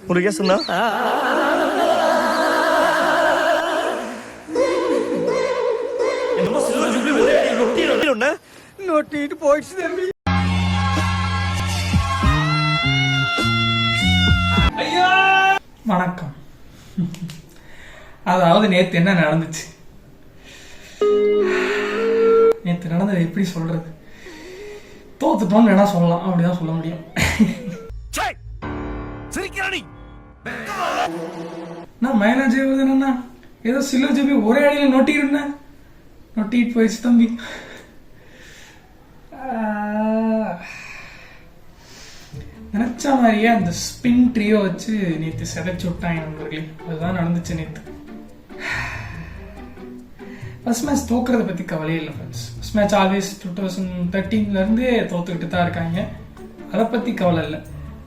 முருகே சொன்னா நோட்டிட்டு போயிடுச்சு தம்பி. வணக்கம். அதாவது நேத்து என்ன நடந்துச்சு, நேத்து நடந்தது எப்படி சொல்றது, தோத்துட்டோம்னு வேணா சொல்லலாம், அப்படிதான் சொல்ல முடியும். நான் மைனா ஜெயவர்தனா ஏதோ சில்ல ஜெபி ஒரே அடியில நொட்டிட்டு போயிடுச்சு தம்பி. நினைச்ச மாதிரியே அந்த ஸ்பின் ட்ரியோ வச்சு நேற்று செதைச்சு விட்டாங்க நண்பர்களே. அதுதான் நடந்துச்சு நேற்று. ஃபர்ஸ்ட் மேட்ச் தோக்குறத பற்றி கவலையே இல்லை ஃப்ரெண்ட்ஸ். ஃபர்ஸ்ட் மேட்ச் ஆல்வேஸ் 2013 தோத்துக்கிட்டு தான் இருக்காங்க, அதை பற்றி கவலை இல்லை.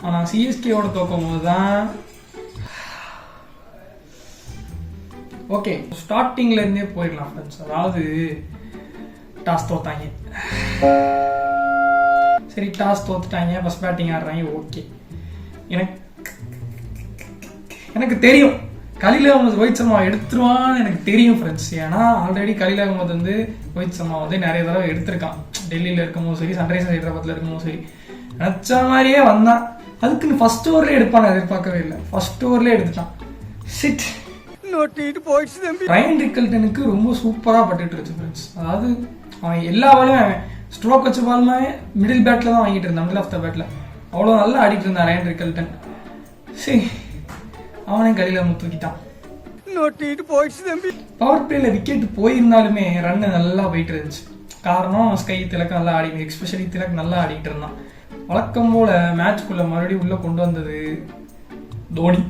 ஆனால் சிஎஸ்கேயோட தோக்கும் போது தான் ஓகே, ஸ்டார்டிங்ல இருந்தே போயிடலாம் ஃப்ரெண்ட்ஸ். அதாவது டாஸ் தோத்தாங்க, சரி டாஸ் தோத்துட்டாங்க, ஃபர்ஸ்ட் பேட்டிங் ஆடுறாங்க, ஓகே. எனக்கு தெரியும் கலில் அகமது ரோஹித் சர்மா எடுத்துருவான்னு எனக்கு தெரியும் ஃப்ரெண்ட்ஸ். ஏன்னா ஆல்ரெடி கலில் அகமது வந்து ரோஹித் சர்மா வந்து நிறைய தடவை எடுத்திருக்கான். டெல்லியில் இருக்கும்போது சரி, சன்ரைசர்ஸ் ஹைதராபாத்தில் இருக்கும்போது சரி, நினச்ச மாதிரியே வந்தான். அதுக்குன்னு ஃபர்ஸ்ட் ஓவர்லேயே எடுப்பான்னு எதிர்பார்க்கவே இல்லை, ஃபர்ஸ்ட் ஓவர்லேயே எடுத்துட்டான். சிட் நோட்டிட்டு போயிடுச்சு தம்பி. ரயன் ரிக்கல்டனுக்கு ரொம்ப சூப்பராக பட்டுட்டு இருந்துச்சு ஃப்ரெண்ட்ஸ். அதாவது அவன் எல்லா பாலையும் அவன் ஸ்ட்ரோக் வச்ச பாலுமே மிடில் பேட்டில் தான் வாங்கிட்டு இருந்தான், மிடில் ஆஃப் த பேட்டில் அவ்வளோ நல்லா ஆடிட்டு இருந்தான் ரயன் ரிக்கல்டன். சரி, அவனே கலில தூக்கிட்டான், நோட்டிட்டு போயிடுச்சு தம்பி. பவர் பிளேல விக்கெட் போயிருந்தாலுமே ரன்னு நல்லா போயிட்டு இருந்துச்சு. காரணம் ஸ்கை திலக் நல்லா ஆடி, எக்ஸ்பெஷலி திலக் நல்லா ஆடிட்டு இருந்தான். வழக்கம் போல மேட்ச்குள்ள மறுபடியும் உள்ள கொண்டு வந்தது தோனி.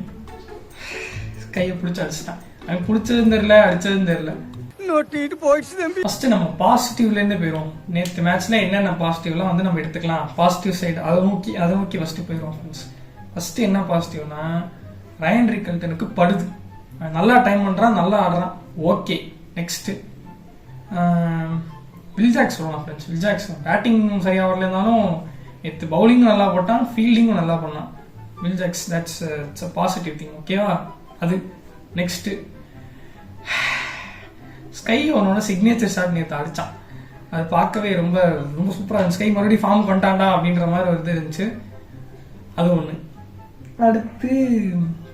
கையை பிடிச்சி அடிச்சிட்டான். அவன் பிடிச்சதும் தெரியல, அடிச்சதும் தெரியல, நோட்டிட்டு போயிடுச்சு தம்பி. ஃபர்ஸ்ட் நம்ம பாசிட்டிவ்ல இருந்து போயிடுவோம். நேற்று மேட்ச்ல என்னென்ன பாசிட்டிவ்லாம் வந்து நம்ம எடுத்துக்கலாம், பாசிட்டிவ் சைடு அதை நோக்கி ஃபர்ஸ்ட் போயிடுவோம் ஃப்ரெண்ட்ஸ். ஃபர்ஸ்ட் என்ன பாசிட்டிவ்னா, ரயன் ரிக்கல்டனுக்கு படுது, நல்லா டைம் பண்றான், நல்லா ஆடுறான், ஓகே. நெக்ஸ்ட் வில்ஜாக்ஸ் சொல்லலாம் ஃப்ரெண்ட்ஸ். வில்ஜாக்ஸ் பேட்டிங் சரியாக வரலனாலும் நேற்று பவுலிங்கும் நல்லா போட்டான், ஃபீல்டிங்கும் நல்லா பண்ணான். Will Jacks that's it's a positive thing, ஓகேவா. அது நெக்ஸ்ட் ஸ்கை அவனோட சிக்னேச்சர் ஷாட் நேற்று அடிச்சான். அது பார்க்கவே ரொம்ப ரொம்ப சூப்பராக இருந்துச்சு. ஸ்கை மறுபடியும் ஃபார்ம் பண்ணிட்டான்டா அப்படின்ற மாதிரி ஒரு இது இருந்துச்சு. அது ஒன்று. அடுத்து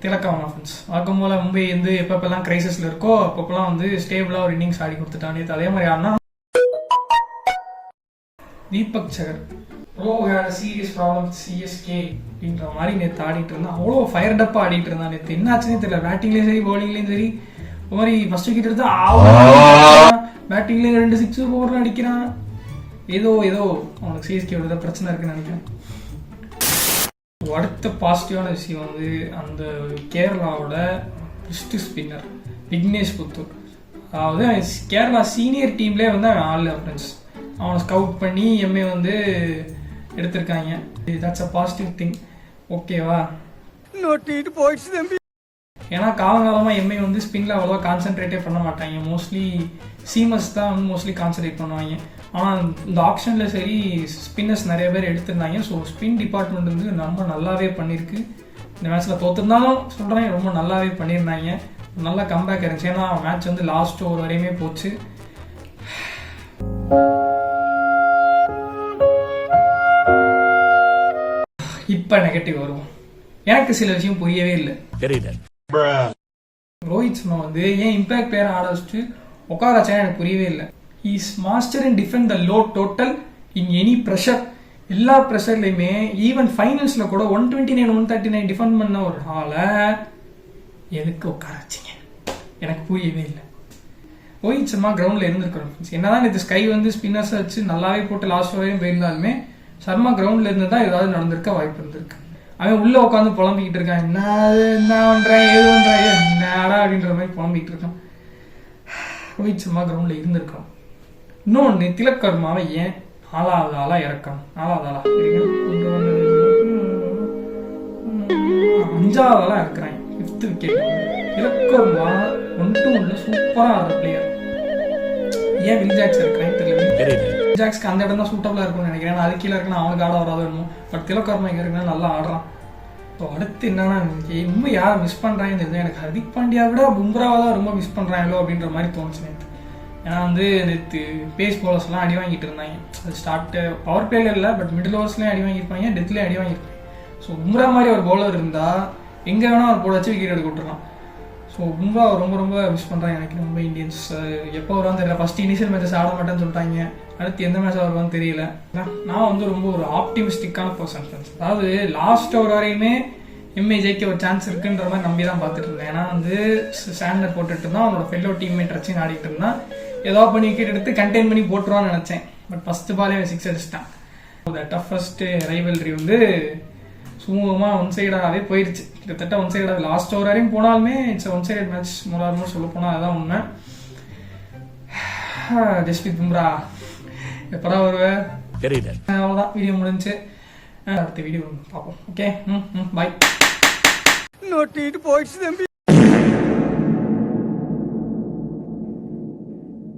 திலக்காவனா ஃப்ரெண்ட்ஸ். வழக்கம் போல மும்பை வந்து எப்பப்பெல்லாம் கிரைசிஸ்ல இருக்கோ அப்பப்பெல்லாம் வந்து ஸ்டேபிளாக ஒரு இன்னிங்ஸ் ஆடி கொடுத்துட்டான் நேற்று. அதே மாதிரி ஆனா தீபக் சகர் சீரியஸ் ப்ராப்ளம் சிஎஸ்கே அப்படின்ற மாதிரி நேற்று ஆடிட்டு இருந்தான். அவ்வளோ ஃபயர்ட் அப்பாக ஆடிட்டு இருந்தான் நேற்று. என்ன ஆச்சுன்னே தெரியல, பேட்டிங்லேயும் சரி பவுலிங்லேயும் சரி. ஒரு மாதிரி ஃபர்ஸ்ட் விக்கெட் எடுத்து பேட்டிங்லேயும் 2 6 ஓவர் அடிக்கிறான். ஏதோ அவனுக்கு சிஎஸ்கே பிரச்சனை இருக்குன்னு நினைக்கிறேன். அடுத்த பாசிட்டிவான விஷயம் வந்து அந்த கேரளாவோட பெஸ்ட் ஸ்பின்னர் விக்னேஷ் புத்தூர். அதாவது கேரளா சீனியர் டீம்லேயே வந்து அவன் ஆள் ஃப்ரெண்ட்ஸ். அவனை ஸ்கவுட் பண்ணி எம்ஏ வந்து எடுத்திருக்காங்க. தட்ஸ் அ பாசிட்டிவ் திங், ஓகேவா. நோட்டிட்டு போயிடுச்சு தம்பி. ஏன்னா காலங்காலமாக எம்ஏ வந்து ஸ்பின்ல அவ்வளோவா கான்சென்ட்ரேட்டே பண்ண மாட்டாங்க. மோஸ்ட்லி சீமஸ் தான் வந்து மோஸ்ட்லி கான்சென்ட்ரேட் பண்ணுவாங்க. ஆனால் இந்த ஆப்ஷனில் சரி ஸ்பின்னர்ஸ் நிறைய பேர் எடுத்திருந்தாங்க. ஸோ ஸ்பின் டிபார்ட்மெண்ட் வந்து ரொம்ப நல்லாவே பண்ணியிருக்கு. இந்த மேட்ச்சில் தோற்றுருந்தாலும் சொல்கிறேன், ரொம்ப நல்லாவே பண்ணியிருந்தாங்க. நல்லா கம்பேக் இருந்துச்சு. ஏன்னா மேட்ச் வந்து லாஸ்ட் ஓவர் வரையுமே போச்சு. இப்போ நெகட்டிவ் வருவோம். எனக்கு சில விஷயம் புரியவே இல்லை. ரோஹித் சர்மா வந்து ஏன் இம்பாக்ட் பிளேயர் ஆட வச்சுட்டு உட்கார வச்சா எனக்கு புரியவே இல்லை. Is master in defend the low total in any pressure. எல்லா ப்ரெஷர்லையுமே ஈவன் ஃபைனல்ஸில் கூட 129 139 டிஃபெண்ட் பண்ண ஒரு ஆளை எதுக்கு உட்கார வச்சிங்க எனக்கு புரியவே இல்லை. ரோஹித் சர்மா கிரவுண்டில் இருந்திருக்கணும். என்னதான் இது ஸ்கை வந்து ஸ்பின்னர்ஸை வச்சு நல்லாவே போட்டு லாஸ்ட் வரையும் போயிருந்தாலுமே சர்மா கிரவுண்டில் இருந்து தான் ஏதாவது நடந்திருக்க வாய்ப்பு இருந்திருக்கு. அவன் உள்ளே உட்காந்து புலம்பிக்கிட்டு இருக்கான், என்ன பண்ணுறான் ஏது பண்ணுறான் என்னடா அப்படின்ற மாதிரி புலம்பிக்கிட்டு இருக்கான். ரோஹித் சர்மா கிரவுண்டில் இருந்திருக்கணும். இன்னொன்று, திலக் வர்மாவை ஏன் 4வது ஆளா இறக்கணும்? 4வது ஆளா 5வது ஆளா இருக்கிறாங்க. 5th wicket. திலக் வர்மா 1-2 சூப்பராக ஆடுற பிளேயர். ஏன் வில்ஜாக்ஸ் இருக்கிறாங்க தெரியல. வில்ஜாக்ஸ்க்கு அந்த இடம் தான் சூட்டபிளாக இருக்கும்னு நினைக்கிறேன். அது கீழே இருக்குன்னா அவனுக்கு ஆட வராது வேணும். பட் திலக் வர்மா இங்கே இருக்குன்னா நல்லா ஆடுறான். ஸோ அடுத்து என்னன்னா எனக்கு ரொம்ப யாரை மிஸ் பண்ணுறாங்கன்னு தெரிஞ்சு எனக்கு ஹர்திக் பாண்டியா விட பும்ராவை தான் ரொம்ப மிஸ் பண்ணுறாங்களோ அப்படின்ற மாதிரி தோணுச்சு நேற்று. ஏன்னா வந்து நேற்று பேஸ் பவுலர்ஸ்லாம் அடி வாங்கிட்டு இருந்தாங்க. அது ஸ்டார்ட் பவர் பிளேல இல்லை, பட் மிடில் ஓவர்ஸ்லேயும் அடி வாங்கியிருப்பாங்க, டெத்லேயும் அடி வாங்கியிருப்பாங்க. ஸோ பும்ரா மாதிரி ஒரு பவுலர் இருந்தால் எங்கே வேணால் அவர் போட வச்சு விக்கெட் எடுக்க விட்டுருலாம். ஸோ பும்ரா ரொம்ப ரொம்ப மிஸ் பண்ணுறாங்க எனக்கு ரொம்ப இந்தியன்ஸ். எப்போ வருவான்னு தெரியல. ஃபஸ்ட் இனிஷியல் மேட்சஸ் ஆட மாட்டேன்னு சொல்லிட்டாங்க, அடுத்து எந்த மேட்ச் வருவான்னு தெரியல. நான் வந்து ரொம்ப ஒரு ஆப்டிமிஸ்டிக்கான பர்சன் ஃப்ரெண்ட்ஸ். அதாவது லாஸ்ட் ஓவர் வரையுமே எம்ஏ ஜெயிக்க ஒரு சான்ஸ் இருக்குன்ற மாதிரி நம்பி தான் பார்த்துட்டு இருந்தேன். ஏன்னா வந்து சாண்டர் போட்டுட்டு இருந்தான், அவனோட ஃபெல்லோ டீம்மேட் ரச்சின் ஆடிட்டு இருந்தான். ஏதோ பண்ணி விக்கெட் எடுத்து கண்டெயின் பண்ணி போட்டுருவான்னு நினச்சேன். பட் ஃபஸ்ட்டு பாலே 6 அடிச்சிட்டான். த டஃபஸ்ட் ரைவல்ரி வந்து சுமூகமாக ஒன் சைடாகவே போயிடுச்சு. கிட்டத்தட்ட ஒன் சைடாக லாஸ்ட் ஓவர் வரையும் போனாலுமே இட்ஸ் ஒன் சைட் மேட்ச். மூணாவது சொல்ல போனால் அதுதான் உண்மை. ஜஸ்பிரித் பும்ரா எப்படா வருவேன் தெரியல. அவ்வளோதான், வீடியோ முடிஞ்சு. அடுத்த வீடியோ பார்ப்போம். ஓகே, பாய். நோட்டிட்டு போயிடுச்சு தம்பி.